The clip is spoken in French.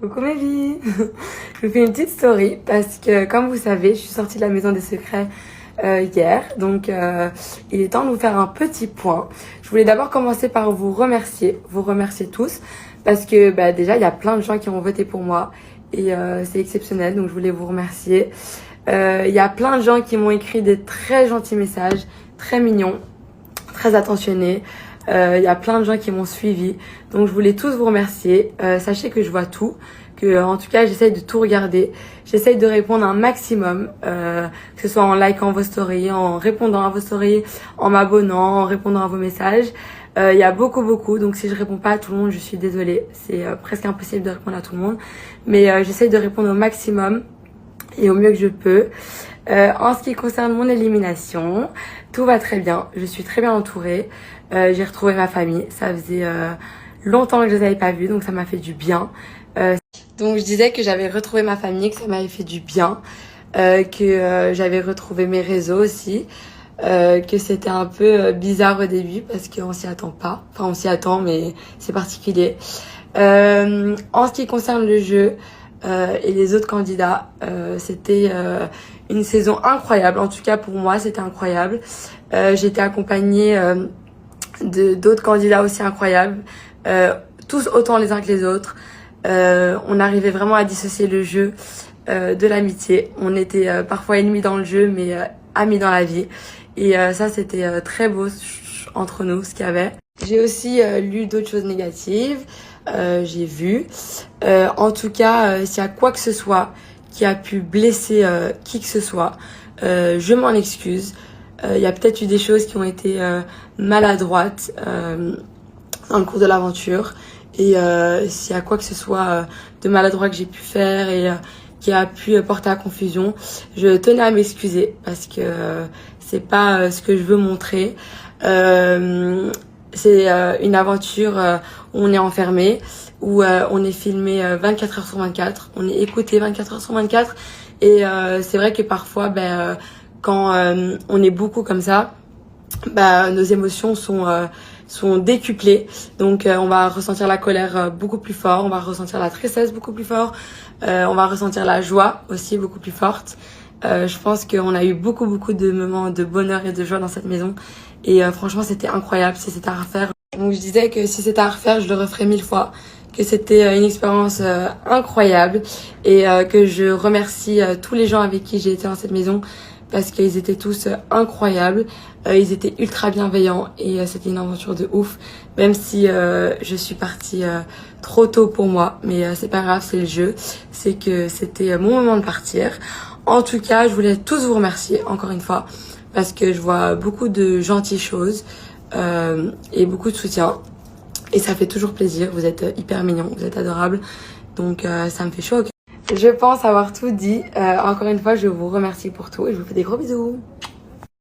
Coucou mes vies. Je vous fais une petite story parce que comme vous savez, je suis sortie de la maison des secrets hier. Donc il est temps de vous faire un petit point. Je voulais d'abord commencer par vous remercier tous parce que déjà il y a plein de gens qui ont voté pour moi et c'est exceptionnel, donc je voulais vous remercier. Il y a plein de gens qui m'ont écrit des très gentils messages, très mignons, très attentionnés. Il y a plein de gens qui m'ont suivi, donc je voulais tous vous remercier. Sachez que je vois tout, que en tout cas j'essaye de tout regarder, j'essaye de répondre un maximum, que ce soit en likant vos stories, en répondant à vos stories, en m'abonnant, en répondant à vos messages. Il y a beaucoup, donc si je réponds pas à tout le monde, je suis désolée, c'est presque impossible de répondre à tout le monde, mais j'essaye de répondre au maximum et au mieux que je peux. En ce qui concerne mon élimination, tout va très bien, je suis très bien entourée. J'ai retrouvé ma famille, ça faisait longtemps que je les avais pas vus, donc ça m'a fait du bien. Donc je disais que j'avais retrouvé ma famille, que ça m'avait fait du bien, que j'avais retrouvé mes réseaux aussi, que c'était un peu bizarre au début parce qu'on s'y attend pas. Enfin on s'y attend mais c'est particulier. En ce qui concerne le jeu et les autres candidats, c'était une saison incroyable. En tout cas pour moi c'était incroyable. J'étais accompagnée d'autres candidats aussi incroyables, tous autant les uns que les autres. On arrivait vraiment à dissocier le jeu de l'amitié. On était parfois ennemis dans le jeu, mais amis dans la vie. Et ça, c'était très beau entre nous, ce qu'il y avait. J'ai aussi lu d'autres choses négatives. J'ai vu. En tout cas, s'il y a quoi que ce soit qui a pu blesser qui que ce soit, je m'en excuse. Il y a peut-être eu des choses qui ont été maladroites dans le cours de l'aventure. Et s'il y a quoi que ce soit de maladroit que j'ai pu faire et qui a pu porter à confusion, je tenais à m'excuser parce que c'est pas ce que je veux montrer. C'est une aventure où on est enfermé, où on est filmé 24 heures sur 24, on est écouté 24 heures sur 24. Et c'est vrai que parfois, quand on est beaucoup comme ça, nos émotions sont décuplées. Donc on va ressentir la colère beaucoup plus fort, on va ressentir la tristesse beaucoup plus fort, on va ressentir la joie aussi beaucoup plus forte. Je pense qu'on a eu beaucoup de moments de bonheur et de joie dans cette maison. Et franchement c'était incroyable. Si c'était à refaire, donc je disais que si c'était à refaire, je le referais 1000 fois. Que c'était une expérience incroyable et que je remercie tous les gens avec qui j'ai été dans cette maison parce qu'ils étaient tous incroyables, ils étaient ultra bienveillants et c'était une aventure de ouf, même si je suis partie trop tôt pour moi, mais c'est pas grave, c'est le jeu, c'est que c'était mon moment de partir. En tout cas, je voulais tous vous remercier encore une fois parce que je vois beaucoup de gentilles choses et beaucoup de soutien. Et ça fait toujours plaisir, vous êtes hyper mignons, vous êtes adorables, donc ça me fait chaud au cœur. Je pense avoir tout dit. Encore une fois, je vous remercie pour tout et je vous fais des gros bisous.